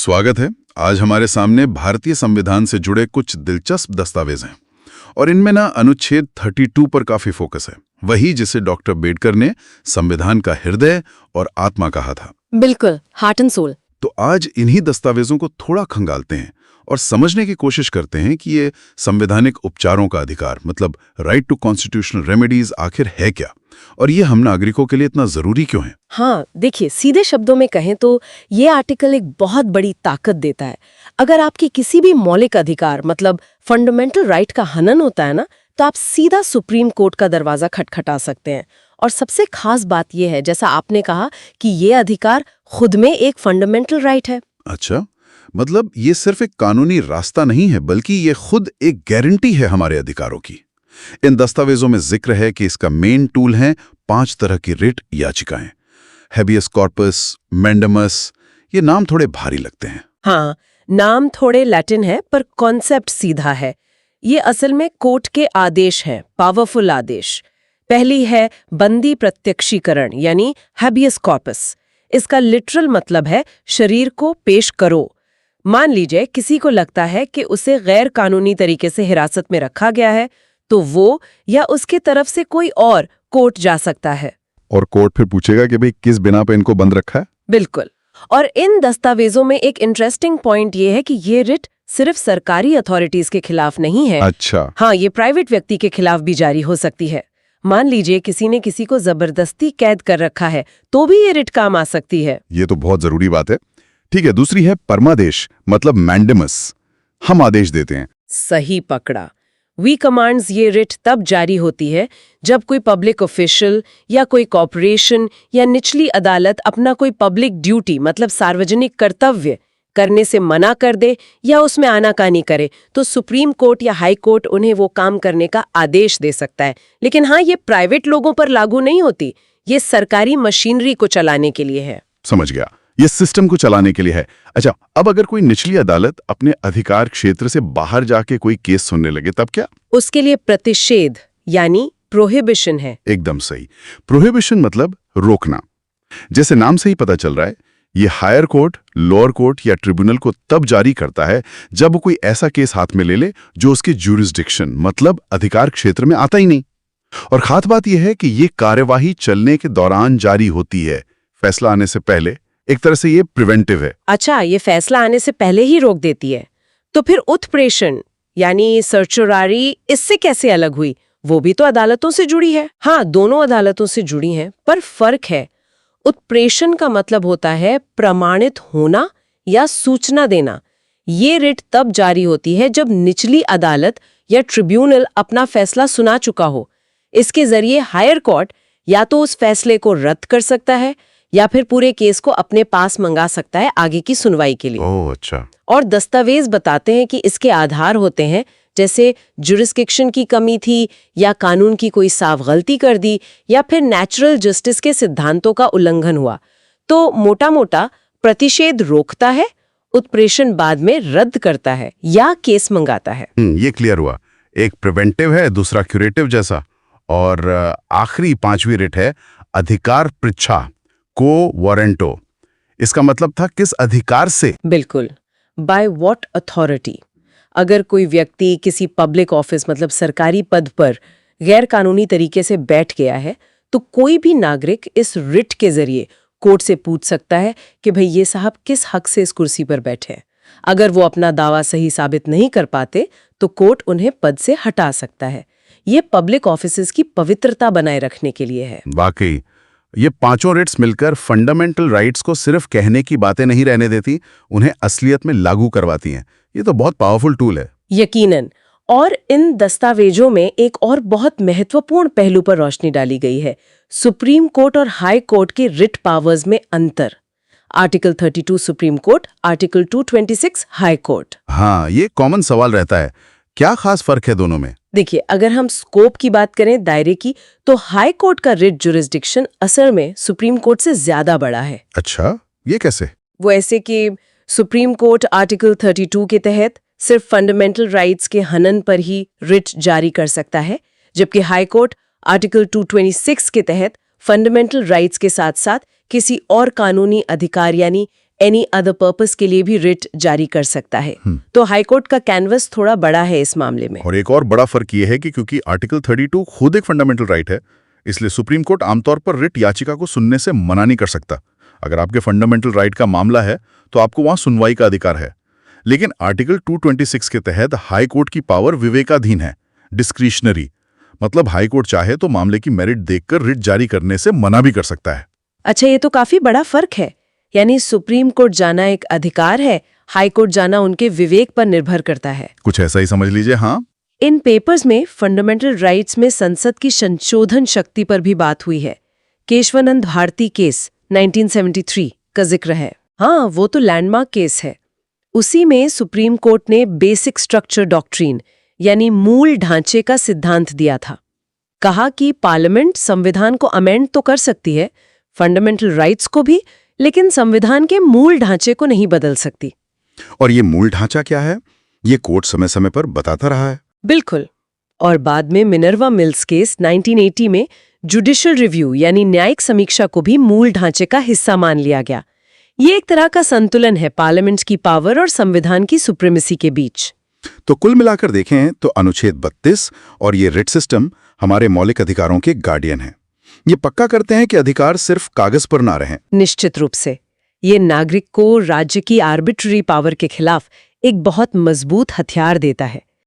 स्वागत है। आज हमारे सामने भारतीय संविधान से जुड़े कुछ दिलचस्प दस्तावेज हैं और इनमें ना अनुच्छेद 32 पर काफी फोकस है, वही जिसे डॉक्टर अम्बेडकर ने संविधान का हृदय और आत्मा कहा था। बिल्कुल, हार्ट एंड सोल। तो आज इन्हीं दस्तावेजों को थोड़ा खंगालते हैं और समझने की कोशिश करते हैं कि ये संवैधानिक उपचारों का अधिकार मतलब राइट टू कॉन्स्टिट्यूशनल रेमेडीज आखिर है क्या, और ये हम नागरिकों के लिए इतना जरूरी क्यों है। हाँ, देखिए, सीधे शब्दों में कहें तो ये आर्टिकल एक बहुत बड़ी ताकत देता है। अगर आपकी किसी भी मौलिक अधिकार मतलब फंडामेंटल राइट का हनन होता है ना, तो आप सीधा सुप्रीम कोर्ट का दरवाजा खटखटा सकते हैं। और सबसे खास बात यह है, जैसा आपने कहा, कि ये अधिकार खुद में एक फंडामेंटल राइट है। अच्छा, मतलब ये सिर्फ एक कानूनी रास्ता नहीं है, बल्कि ये खुद एक गारंटी है हमारे अधिकारों की। इन दस्तावेजों में जिक्र है कि इसका मेन टूल है 5 तरह की रिट याचिकाएं। हैबियस कॉर्पस, मैंडेमस, ये नाम थोड़े भारी लगते हैं। हाँ, नाम थोड़े लैटिन है पर कॉन्सेप्ट सीधा है। ये असल में कोर्ट के आदेश हैं, पावरफुल आदेश। पहली है बंदी प्रत्यक्षीकरण यानी हैबियस कॉर्पस। इसका लिटरल मतलब है शरीर को पेश करो। मान लीजिए किसी को लगता है कि उसे गैर कानूनी तरीके से हिरासत में रखा गया है, तो वो या उसके तरफ से कोई और कोर्ट जा सकता है। और कोर्ट फिर पूछेगा कि भाई किस बिना पे इनको बंद रखा है। बिल्कुल। और इन दस्तावेजों में एक इंटरेस्टिंग पॉइंट ये है कि ये रिट सिर्फ सरकारी अथॉरिटीज के खिलाफ नहीं है। अच्छा। हाँ, ये प्राइवेट व्यक्ति के खिलाफ भी जारी हो सकती है। मान लीजिए किसी ने किसी को जबरदस्ती कैद कर रखा है, तो भी ये रिट काम आ सकती है। ये तो बहुत जरूरी बात है। ठीक है, दूसरी है परमादेश मतलब मैंडेमस। हम आदेश देते हैं। सही पकड़ा। वी कमांड्स ये रिट तब जारी होती है जब कोई पब्लिक ऑफिशियल या कोई कॉर्पोरेशन या निचली अदालत अपना कोई पब्लिक ड्यूटी मतलब सार्वजनिक कर्तव्य करने से मना कर दे या उसमें आनाकानी करे, तो सुप्रीम कोर्ट या हाई कोर्ट उन्हें वो काम करने का आदेश दे सकता है। लेकिन हाँ, ये प्राइवेट लोगों पर लागू नहीं होती, ये सरकारी मशीनरी को चलाने के लिए है। समझ गया, ये सिस्टम को चलाने के लिए है। अच्छा, अब अगर कोई निचली अदालत अपने अधिकार क्षेत्र से बाहर जाके कोई केस सुनने लगे तब क्या? उसके लिए प्रतिषेध यानी प्रोहिबिशन है। एकदम सही। प्रोहिबिशन मतलब रोकना। जैसे नाम से ही पता चल रहा है, ये हायर कोर्ट, लोअर कोर्ट या ट्रिब्यूनल को तब जारी करता है जब कोई ऐसा केस हाथ में ले ले जो उसके ज्यूरिसडिक्शन मतलब अधिकार क्षेत्र में आता ही नहीं। और खास बात यह है कि ये कार्यवाही चलने के दौरान जारी होती है, फैसला आने से पहले। एक तरह से ये प्रिवेंटिव है। अच्छा, ये फैसला आने से पहले ही रोक देती है। तो फिर उत्प्रेषण यानी सर्चोरारी इससे कैसे अलग हुई? वो भी तो अदालतों से जुड़ी है। हाँ, दोनों अदालतों से जुड़ी हैं, पर फर्क है। उत्प्रेषण का मतलब होता है प्रमाणित होना या सूचना देना। ये रिट तब जारी होती है जब निचली अदालत या ट्रिब्यूनल अपना फैसला सुना चुका हो। इसके जरिए हायर कोर्ट या तो उस फैसले को रद्द कर सकता है या फिर पूरे केस को अपने पास मंगा सकता है आगे की सुनवाई के लिए। ओह, अच्छा। और दस्तावेज बताते हैं कि इसके आधार होते हैं, जैसे जुरिस्डिक्शन की कमी थी या कानून की कोई साफ गलती कर दी या फिर नेचुरल जस्टिस के सिद्धांतों का उल्लंघन हुआ। तो मोटा मोटा प्रतिषेध रोकता है, उत्प्रेषण बाद में रद्द करता है या केस मंगाता है। ये क्लियर हुआ। एक प्रिवेंटिव है, दूसरा क्यूरेटिव जैसा। और आखिरी 5वीं रिट है अधिकार पृच्छा को वारंटो। इसका मतलब था किस अधिकार से? बिल्कुल, बाय व्हाट अथॉरिटी। अगर कोई व्यक्ति किसी पब्लिक ऑफिस मतलब सरकारी पद पर गैर कानूनी तरीके से बैठ गया है, तो कोई भी नागरिक इस रिट के जरिए कोर्ट से पूछ सकता है कि भाई ये साहब किस हक से इस कुर्सी पर बैठे हैं। अगर वो अपना दावा सही साबित नहीं कर पाते तो कोर्ट उन्हें पद से हटा सकता है। ये पब्लिक ऑफिसेज की पवित्रता बनाए रखने के लिए है। वाकई ये 5 रिट्स मिलकर फंडामेंटल राइट्स को सिर्फ कहने की बातें नहीं रहने देती, उन्हें असलियत में लागू करवाती हैं। ये तो बहुत पावरफुल टूल है। यकीनन। और इन दस्तावेजों में एक और बहुत महत्वपूर्ण पहलू पर रोशनी डाली गई है, सुप्रीम कोर्ट और हाई कोर्ट के रिट पावर्स में अंतर। Article 32 supreme court, article 226 high court. हाँ, ये कॉमन सवाल रहता है, क्या खास फर्क है दोनों में? देखिए, अगर हम स्कोप की बात करें, दायरे की, तो हाई कोर्ट का रिट जुरिस्डिक्शन असल में सुप्रीम कोर्ट से ज्यादा बड़ा है। अच्छा, ये कैसे? वो ऐसे कि सुप्रीम कोर्ट आर्टिकल 32 के तहत सिर्फ फंडामेंटल राइट्स के हनन पर ही रिट जारी कर सकता है, जबकि हाई कोर्ट आर्टिकल 226 के तहत फंडामेंटल राइट्स के साथ साथ किसी और कानूनी अधिकार यानी एनी अदर पर्पस के लिए भी रिट जारी कर सकता है। तो हाईकोर्ट का कैनवस थोड़ा बड़ा है इस मामले में। और एक और बड़ा फर्क यह है कि क्योंकि आर्टिकल 32 खुद एक फंडामेंटल राइट है, इसलिए सुप्रीम कोर्ट आमतौर पर रिट याचिका को सुनने से मना नहीं कर सकता। अगर आपके फंडामेंटल राइट का मामला है तो आपको वहां सुनवाई का अधिकार है। लेकिन आर्टिकल 226 के तहत हाई कोर्ट की पावर विवेकाधीन है, डिस्क्रिशनरी। मतलब हाई कोर्ट चाहे तो मामले की मेरिट देखकर रिट जारी करने से मना भी कर सकता है। अच्छा, ये तो काफी बड़ा फर्क है। यानी सुप्रीम कोर्ट जाना एक अधिकार है, हाई कोर्ट जाना उनके विवेक पर निर्भर करता है। कुछ ऐसा ही समझ लीजिए। हाँ, इन पेपर्स में फंडामेंटल राइट्स में संसद की संशोधन शक्ति पर भी बात हुई है। केशवानंद भारती केस 1973 का जिक्र है। हाँ, वो तो लैंडमार्क केस है। उसी में सुप्रीम कोर्ट ने बेसिक स्ट्रक्चर डॉक्ट्रिन यानी मूल ढांचे का सिद्धांत दिया था। कहा कि पार्लियामेंट संविधान को अमेंड तो कर सकती है, फंडामेंटल राइट्स को भी, लेकिन संविधान के मूल ढांचे को नहीं बदल सकती। और ये मूल ढांचा क्या है, ये कोर्ट समय समय पर बताता रहा है। बिल्कुल। और बाद में मिनर्वा मिल्स केस 1980 में जुडिशियल रिव्यू यानी न्यायिक समीक्षा को भी मूल ढांचे का हिस्सा मान लिया गया। ये एक तरह का संतुलन है पार्लियामेंट की पावर और संविधान की सुप्रीमेसी के बीच। तो कुल मिलाकर देखें तो अनुच्छेद 32 और ये रिट सिस्टम हमारे मौलिक अधिकारों के गार्डियन हैं। ये पक्का करते हैं कि अधिकार सिर्फ कागज पर ना रहें। निश्चित रूप से ये नागरिक को राज्य की आर्बिट्ररी पावर के खिलाफ एक बहुत मजबूत हथियार देता है।